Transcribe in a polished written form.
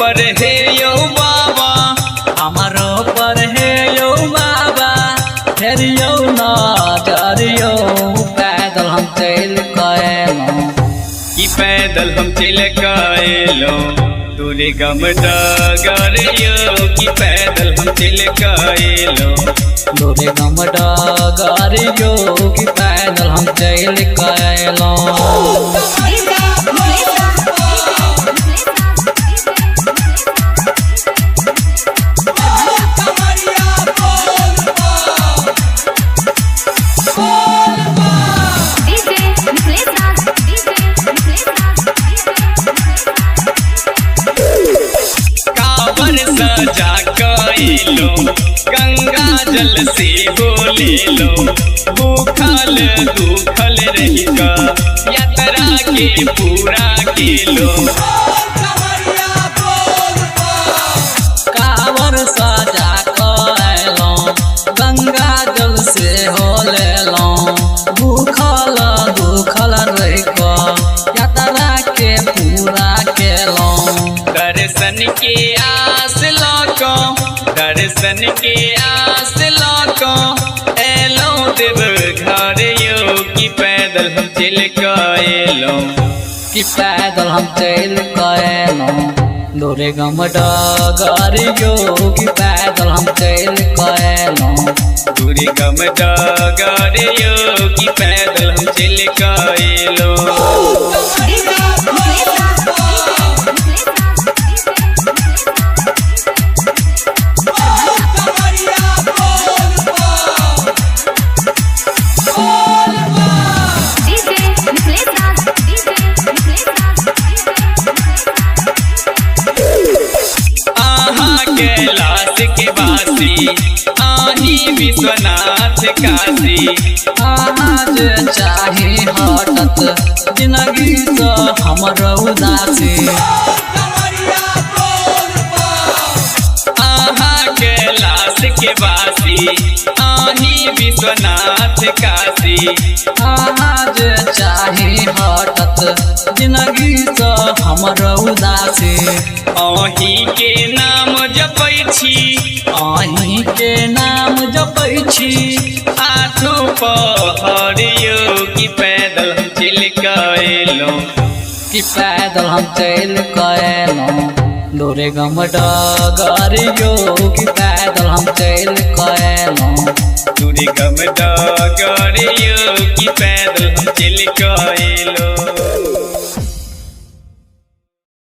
पर है यो बाबा, हमारो पर है यो बाबा, फिर यो नजर यो पैदल हम चल गएलो। कि पैदल हम चल गएलो दूरे गम डगर यो, कि पैदल हम चल गएलो दूरे गम डगर यो, कि पैदल हम चल गएलो। कांवर सजा कइलो गंगा जल से हो ले लो, भूखल दुखल रही का यात्रा के पूरा किलो। कांवर सजा कइलो गंगा जल से हो लेलो, भूखल दुखल रही का यात्रा के पूरा केलो। दर्शन के आस लको, दर्शन के आस लको एलो देव घर यो, कि पैदल हम चल गएलो कि पैदल हम चल गएलो दूरे गम डगर यो, कि पैदल हम चल गएलो। दूरी गम डगर यो, कि पैदल हम चल गएलो। कैलाश के वासी आही विश्वनाथ काशी, आज चाहे हटत जिंदगी से हमर उदासी। आहा कैलाश के वासी आही विश्वनाथ काशी, आज चाहे हटत जिंदगी से हमर उदासी। अही के नाम जपै छी, अही के नाम जपै छी, आठो पहर यो, कि पैदल हम चल गएलो कि पैदल हम चल गएलो दूरे गम डगर यो, कि पैदल हम चल गएलो। दूरी गम डगर